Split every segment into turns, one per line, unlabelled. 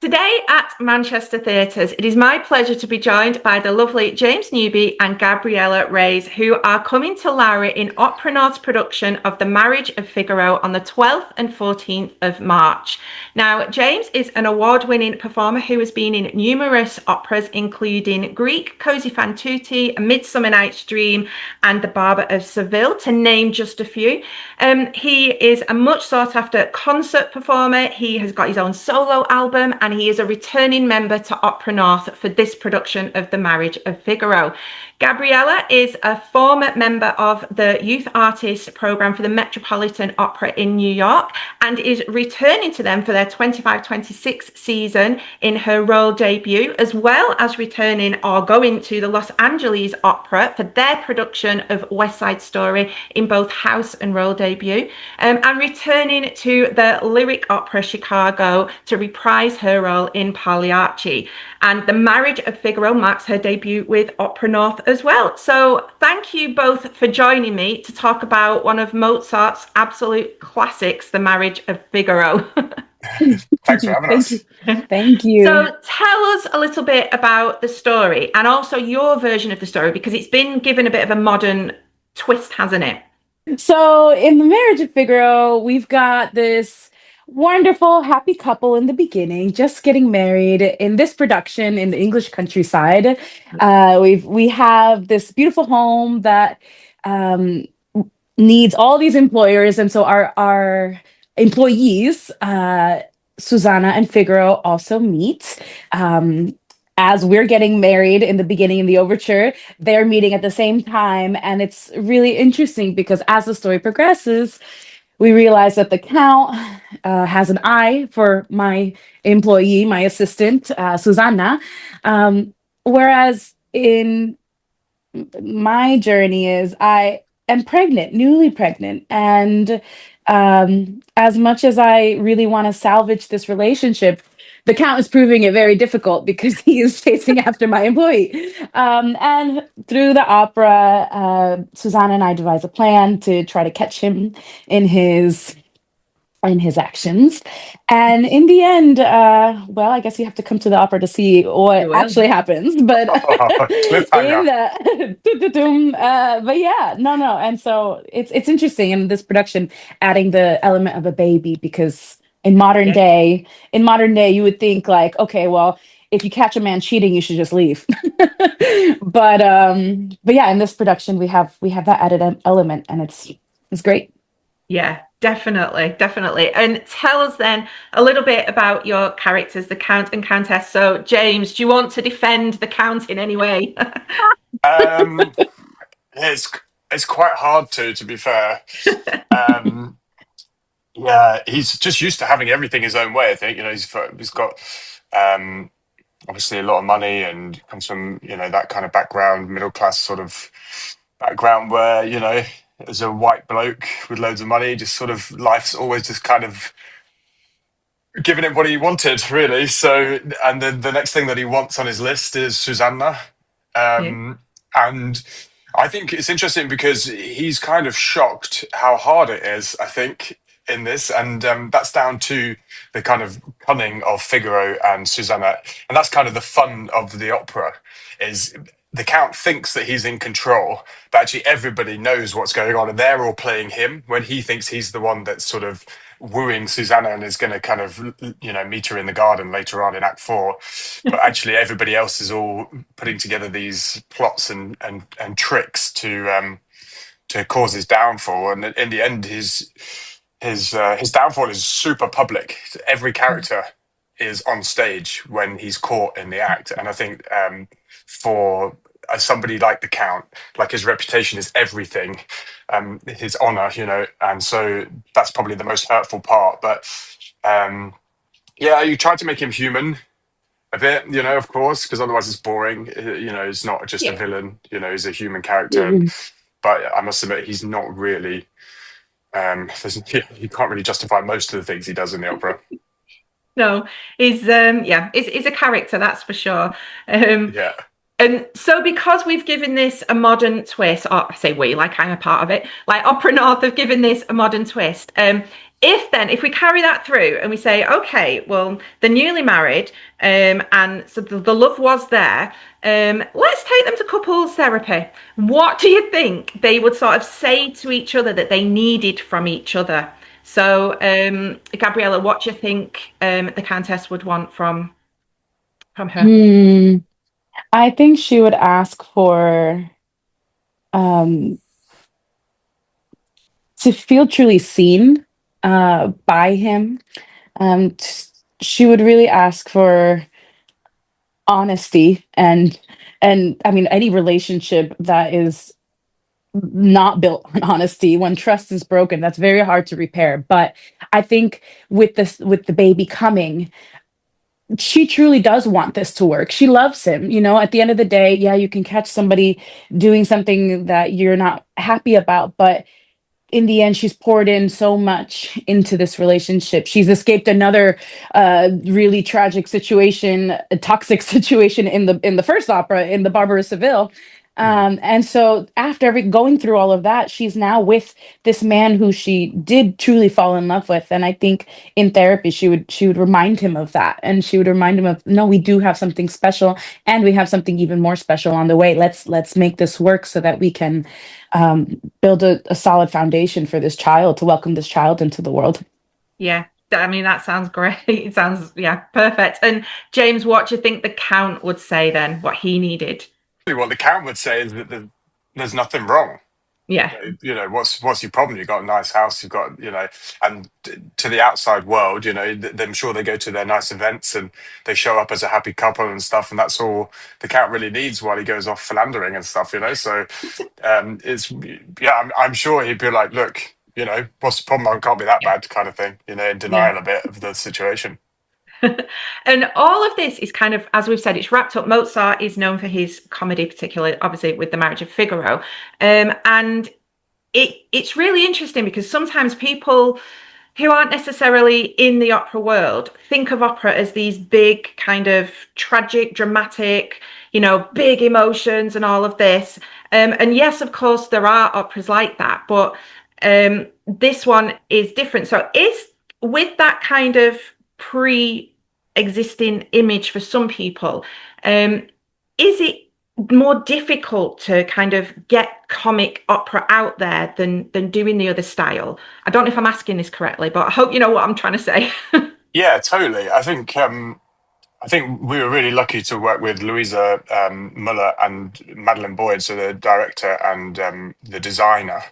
Today at Manchester Theatres, it is my pleasure to be joined by the lovely James Newby and Gabriella Reyes, who are coming to Lowry in Opera North's production of The Marriage of Figaro on the 12th and 14th of March. Now, James is an award-winning performer who has been in numerous operas, including Greek, Così fan tutte, A Midsummer Night's Dream, and The Barber of Seville, to name just a few. He is a much sought-after concert performer. He has got his own solo album, and he is a returning member to Opera North for this production of The Marriage of Figaro. Gabriella is a former member of the Youth Artist Programme for the Metropolitan Opera in New York and is returning to them for their 25-26 season in her role debut, as well as returning or going to the Los Angeles Opera for their production of West Side Story in both house and role debut, and returning to the Lyric Opera Chicago to reprise her role in Pagliacci. And The Marriage of Figaro marks her debut with Opera North as well. So thank you both for joining me to talk about one of Mozart's absolute classics, The Marriage of Figaro.
Thanks for having us.
Thank you.
So tell us a little bit about the story and also your version of the story, because it's been given a bit of a modern twist, hasn't it?
So in The Marriage of Figaro, we've got this wonderful, happy couple in the beginning, just getting married. In this production in the English countryside, we have this beautiful home that needs all these employers, and so our employees, Susanna and Figaro, also meet. As we're getting married in the beginning in the overture, they're meeting at the same time, and it's really interesting because as the story progresses, we realize that the Count has an eye for my employee, my assistant, Susanna. Whereas in my journey is I am pregnant, newly pregnant. And as much as I really want to salvage this relationship, the Count is proving it very difficult because he is chasing after my employee. And through the opera, Susanna and I devise a plan to try to catch him in his actions. And in the end, well, I guess you have to come to the opera to see what actually happens. But but yeah, no. And so it's interesting in this production, adding the element of a baby, because in modern day, you would think like, okay, well, if you catch a man cheating, you should just leave. but yeah, in this production, we have that added element, and it's great.
Yeah, definitely. And tell us then a little bit about your characters, the Count and Countess. So, James, do you want to defend the Count in any way?
It's quite hard to be fair. Yeah, he's just used to having everything his own way. I think he's got obviously a lot of money and comes from that kind of background, middle class sort of background where as a white bloke with loads of money, just sort of life's always just kind of giving him what he wanted, really. So, and then the next thing that he wants on his list is Susanna, and I think it's interesting because he's kind of shocked how hard it is, I think, in this, and that's down to the kind of cunning of Figaro and Susanna, and that's kind of the fun of the opera. Is the Count thinks that he's in control, but actually everybody knows what's going on, and they're all playing him when he thinks he's the one that's sort of wooing Susanna and is going to kind of meet her in the garden later on in Act 4. But actually everybody else is all putting together these plots and tricks to cause his downfall, and in the end his downfall is super public. Every character is on stage when he's caught in the act, and I think for somebody like the Count, like, his reputation is everything, his honor, and so that's probably the most hurtful part. But yeah, you try to make him human a bit, of course, because otherwise it's boring. He's not just a villain, he's a human character. But I must admit, he's not really he can't really justify most of the things he does in the opera.
No, he's a character, that's for sure. And so because we've given this a modern twist, or I say we, like I'm a part of it, like Opera North have given this a modern twist, If we carry that through and we say, okay, well, they're newly married, and so the love was there, let's take them to couples therapy. What do you think they would sort of say to each other that they needed from each other? So, Gabriella, what do you think the Countess would want from her?
I think she would ask for um, to feel truly seen by him. She would really ask for honesty, and I mean, any relationship that is not built on honesty, when trust is broken, that's very hard to repair. But I think with the baby coming, she truly does want this to work. She loves him. At the end of the day, yeah, you can catch somebody doing something that you're not happy about, but in the end, she's poured in so much into this relationship. She's escaped another really tragic situation, a toxic situation in the first opera, in the Barber of Seville. And so after going through all of that, she's now with this man who she did truly fall in love with. And I think in therapy, she would remind him of that. And she would remind him of, no, we do have something special, and we have something even more special on the way. Let's make this work so that we can build a solid foundation for this child, to welcome this child into the world.
Yeah. I mean, that sounds great. It sounds, perfect. And James, what do you think the Count would say then, what he needed?
What the Count would say is that there's nothing wrong.
Yeah.
What's your problem? You've got a nice house, you've got, and to the outside world, I'm sure they go to their nice events and they show up as a happy couple and stuff. And that's all the Count really needs while he goes off philandering and stuff, So I'm sure he'd be like, look, what's the problem? I can't be that bad, kind of thing, in denial a bit of the situation.
And all of this is kind of, as we've said, it's wrapped up. Mozart is known for his comedy, particularly obviously with the Marriage of Figaro, and it's really interesting because sometimes people who aren't necessarily in the opera world think of opera as these big kind of tragic, dramatic, big emotions and all of this. And yes, of course, there are operas like that, but this one is different. So is with that kind of pre-existing image for some people, is it more difficult to kind of get comic opera out there than doing the other style? I don't know if I'm asking this correctly, but I hope you know what I'm trying to say.
Yeah, totally. I think we were really lucky to work with Louisa Muller and Madeline Boyd, so the director and the designer.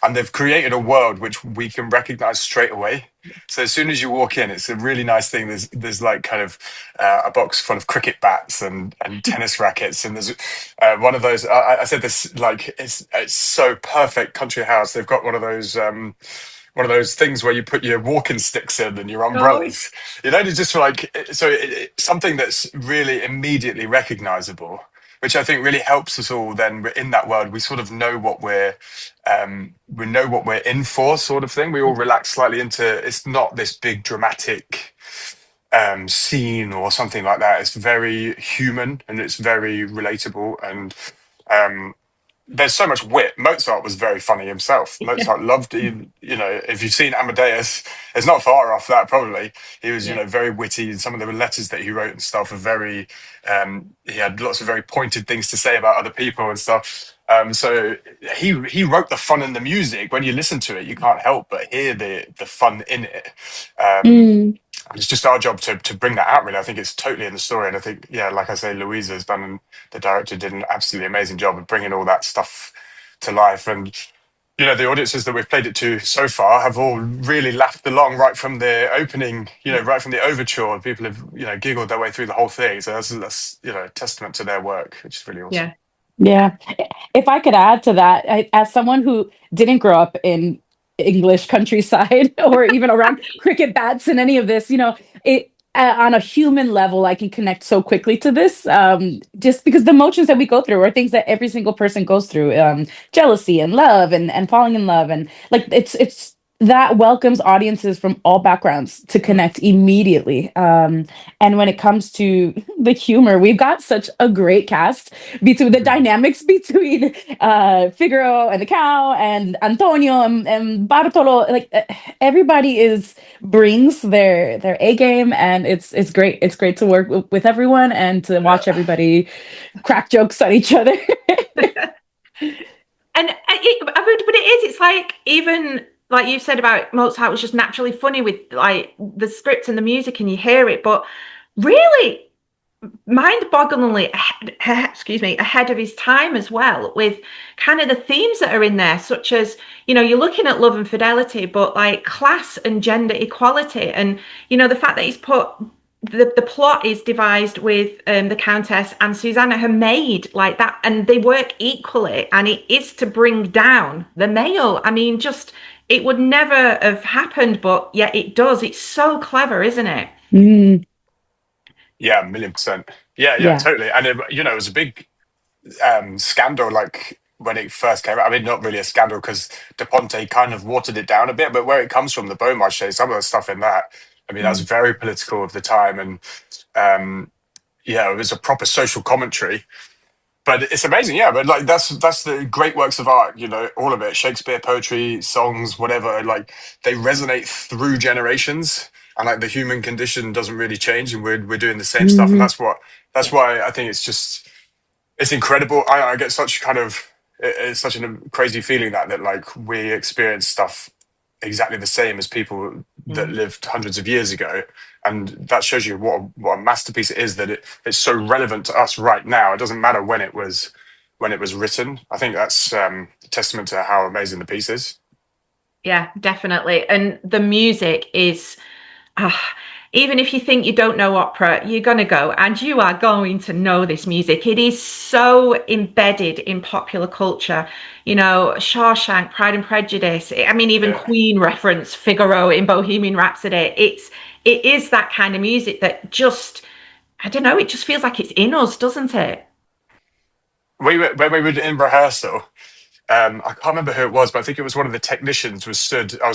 And they've created a world which we can recognize straight away. So as soon as you walk in, it's a really nice thing. There's like kind of a box full of cricket bats and tennis rackets. And there's one of those, I said this, like, it's so perfect country house. They've got one of those things where you put your walking sticks in and your umbrellas, it's just like, so it's something that's really immediately recognizable, which I think really helps us all. Then we're in that world, we sort of know what we know what we're in for, sort of thing. We all relax slightly into, it's not this big dramatic scene or something like that. It's very human and it's very relatable. And there's so much wit. Mozart was very funny himself. Mozart loved, if you've seen Amadeus, it's not far off that probably. He was, very witty. Some of the letters that he wrote and stuff are very, he had lots of very pointed things to say about other people and stuff. So he wrote the fun in the music. When you listen to it, you can't help but hear the fun in it. It's just our job to bring that out, really. I think it's totally in the story. And I think, like I say, Louisa's done, and the director did an absolutely amazing job of bringing all that stuff to life. And, the audiences that we've played it to so far have all really laughed along right from the opening, right from the overture. People have, giggled their way through the whole thing. So that's a testament to their work, which is really awesome.
Yeah. If I could add to that, as someone who didn't grow up in English countryside or even around cricket bats and any of this, it on a human level, I can connect so quickly to this, just because the emotions that we go through are things that every single person goes through, jealousy and love and falling in love. And like, it's that welcomes audiences from all backgrounds to connect immediately. And when it comes to the humor, we've got such a great cast between the dynamics between Figaro and the cow and Antonio and Bartolo. Like everybody brings their A game, and it's great. It's great to work with everyone and to watch everybody crack jokes at each other.
And but it is. It's like, even like you said about Mozart was just naturally funny with like the script and the music, and you hear it, but really mind-bogglingly ahead of his time as well, with kind of the themes that are in there, such as, you know, you're looking at love and fidelity, but like class and gender equality, and you know, the fact that he's put the plot is devised with the Countess and Susanna, her maid, like that, and they work equally, and it is to bring down the male. I mean, just, it would never have happened, but yet it does. It's so clever, isn't it?
Yeah, 1,000,000%. Yeah, totally. And you know, it was a big scandal, like when it first came out. I mean, not really a scandal because De Ponte kind of watered it down a bit, but where it comes from, the Beaumarchais, some of the stuff in that, I mean, that's very political of the time, and yeah, it was a proper social commentary. But it's amazing, yeah. But like that's the great works of art, you know, all of it. Shakespeare, poetry, songs, whatever. Like they resonate through generations, and like the human condition doesn't really change, and we're doing the same stuff, and that's why I think it's incredible. I get such kind of it's such a crazy feeling that like we experience stuff exactly the same as people that lived hundreds of years ago, and that shows you what a masterpiece it is, that it's so relevant to us right now. It doesn't matter when it was written. I think that's a testament to how amazing the piece is.
Yeah, definitely. And the music is, even if you think you don't know opera, you're going to go and you are going to know this music. It is so embedded in popular culture. You know, Shawshank, Pride and Prejudice. I mean, even Queen reference Figaro in Bohemian Rhapsody. It is that kind of music that just, I don't know, it just feels like it's in us, doesn't it?
When we were in rehearsal, I can't remember who it was, but I think it was one of the technicians I was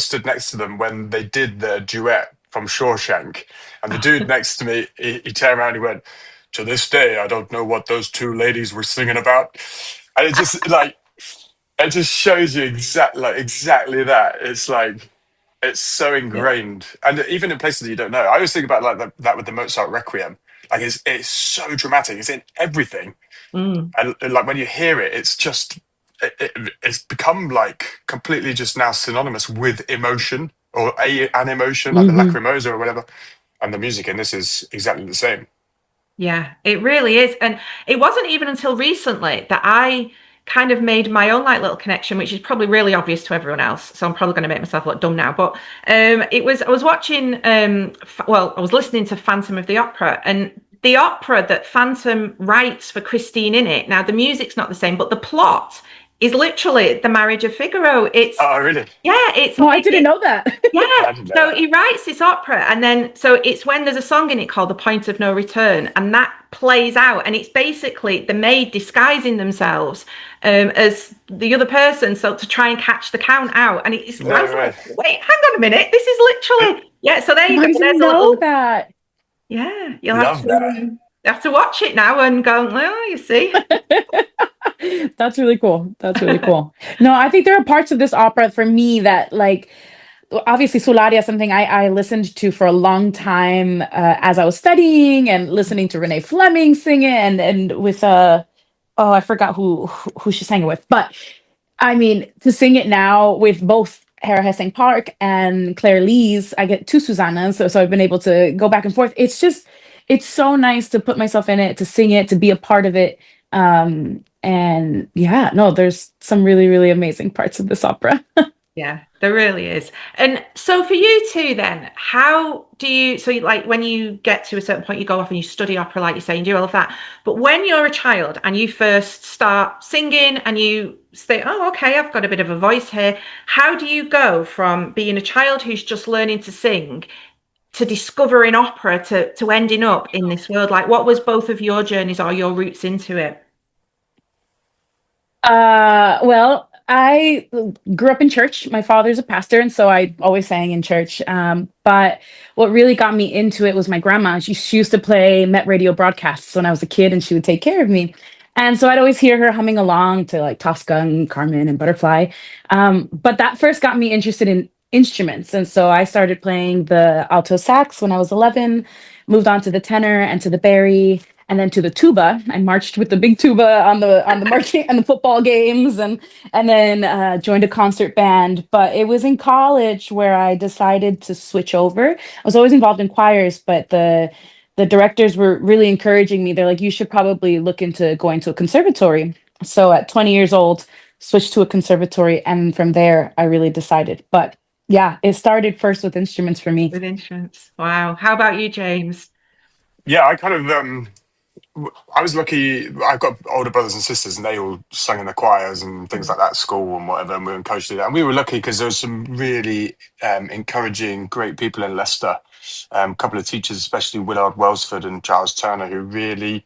stood next to them when they did the duet from Shawshank, and the dude next to me, he turned around and he went, "To this day, I don't know what those two ladies were singing about," and it just like it just shows you exactly that. It's like it's so ingrained, and even in places you don't know. I always think about like that with the Mozart Requiem. Like it's so dramatic. It's in everything, and like when you hear it, it's just it's become like completely just now synonymous with emotion, or an emotion, like the lacrimosa or whatever. And the music in this is exactly the same.
Yeah, it really is. And it wasn't even until recently that I kind of made my own like little connection, which is probably really obvious to everyone else. So I'm probably going to make myself look dumb now. But I was watching, I was listening to Phantom of the Opera, and the opera that Phantom writes for Christine in it. Now, the music's not the same, but the plot is literally the Marriage of Figaro. It's
Oh, really?
yeah, it's
I didn't know that.
yeah.
Know
So
that.
he writes this opera, and then so it's when there's a song in it called "The Point of No Return," and that plays out, and it's basically the maid disguising themselves as the other person, so to try and catch the count out. And it's like, wait, hang on a minute, this is literally So there you go.
I didn't know that.
Yeah, you'll have to watch it now and go, well, you see.
That's really cool. That's really cool. No, I think there are parts of this opera for me that, like, obviously Solaria is something I listened to for a long time as I was studying, and listening to Renee Fleming sing it, and with I forgot who she sang it with, but I mean, to sing it now with both Hera Hessing Park and Claire Lees, I get two Susannas, so I've been able to go back and forth. It's so nice to put myself in it, to sing it, to be a part of it. And yeah, no, there's some really, really amazing parts of this opera.
Yeah, there really is. And so for you two then, how do you, so like when you get to a certain point, you go off and you study opera, like you say, and do all of that. But when you're a child and you first start singing and you say, oh, okay, I've got a bit of a voice here. How do you go from being a child who's just learning to sing to discovering opera to ending up in this world? Like, what was both of your journeys or your routes into it?
Well, I grew up in church. My father's a pastor, and so I always sang in church. But what really got me into it was my grandma. She used to play Met radio broadcasts when I was a kid, and she would take care of me. And so I'd always hear her humming along to like Tosca and Carmen and Butterfly. But that first got me interested in instruments. And so I started playing the alto sax when I was 11, moved on to the tenor and to the bari and then to the tuba. I marched with the big tuba on the marching and the football games, and then joined a concert band. But it was in college where I decided to switch over. I was always involved in choirs, but the directors were really encouraging me. They're like, you should probably look into going to a conservatory. So at 20 years old, switched to a conservatory, and from there I really decided. But yeah, it started first with instruments for me.
With instruments. Wow. How about you, James?
Yeah, I kind of I was lucky. I've got older brothers and sisters, and they all sang in the choirs and things like that at school and whatever. And we were encouraged to do that. And we were lucky because there was some really encouraging, great people in Leicester. A couple of teachers, especially Willard Welsford and Giles Turner, who really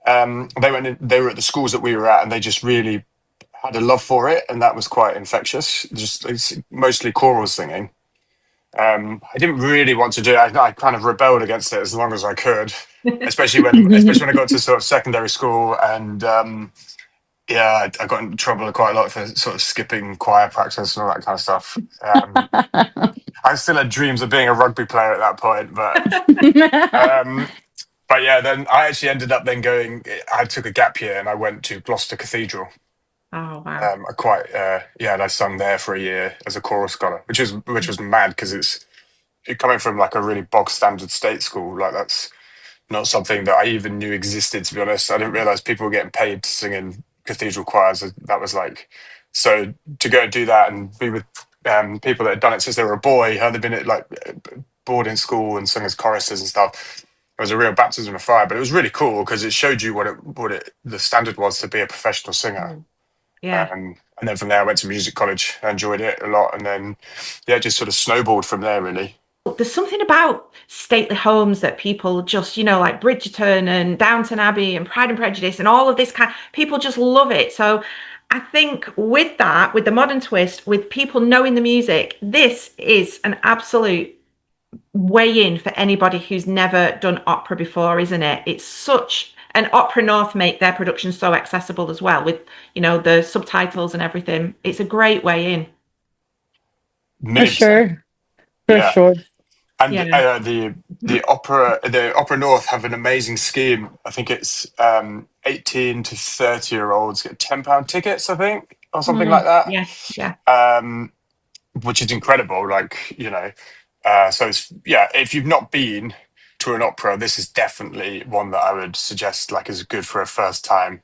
they were at the schools that we were at, and they just really had a love for it, and that was quite infectious. Just it's mostly choral singing. I didn't really want to do it. I kind of rebelled against it as long as I could, especially when I got to sort of secondary school, and yeah, I got in trouble quite a lot for sort of skipping choir practice and all that kind of stuff. I still had dreams of being a rugby player at that point, but yeah, then I actually ended up then going. I took a gap year and I went to Gloucester Cathedral.
Oh, wow.
And I sung there for a year as a choral scholar, which was mad because it's coming from like a really bog standard state school. Like that's not something that I even knew existed. To be honest, I didn't realize people were getting paid to sing in cathedral choirs. That was like so to go and do that and be with people that had done it since they were a boy, how they'd been at like boarding school and sung as choristers and stuff. It was a real baptism of fire, but it was really cool because it showed you what the standard was to be a professional singer.
Yeah.
And then from there, I went to music college. I enjoyed it a lot. And then, yeah, just sort of snowballed from there, really.
There's something about stately homes that people just, like Bridgerton and Downton Abbey and Pride and Prejudice and all of this people just love it. So I think with that, with the modern twist, with people knowing the music, this is an absolute way in for anybody who's never done opera before, isn't it? It's such and Opera North make their production so accessible as well with, the subtitles and everything. It's a great way in.
For sure. For sure.
And the Opera North have an amazing scheme. I think it's 18 to 30-year-olds get £10 tickets, I think, or something like that.
Yeah.
Which is incredible. Like, so it's, if you've not been to an opera, this is definitely one that I would suggest like is good for a first time.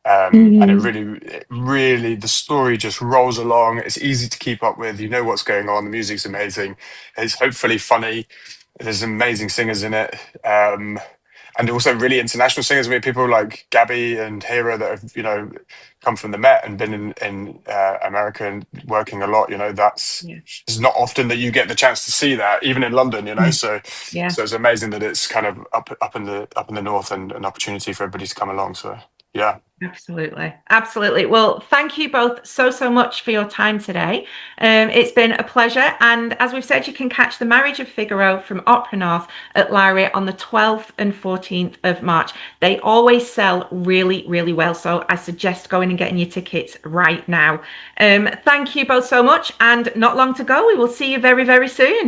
And it really, the story just rolls along. It's easy to keep up with. You know what's going on. The music's amazing. It's hopefully funny. There's amazing singers in it. And also really international singers. I mean, people like Gabby and Hera that have, come from the Met and been in America and working a lot. It's not often that you get the chance to see that, even in London. So it's amazing that it's kind of up in the north and an opportunity for everybody to come along. So yeah.
Absolutely. Well, thank you both so much for your time today. It's been a pleasure. And as we've said, you can catch the Marriage of Figaro from Opera North at Lowry on the 12th and 14th of March. They always sell really, really well. So I suggest going and getting your tickets right now. Thank you both so much. And not long to go. We will see you very, very soon.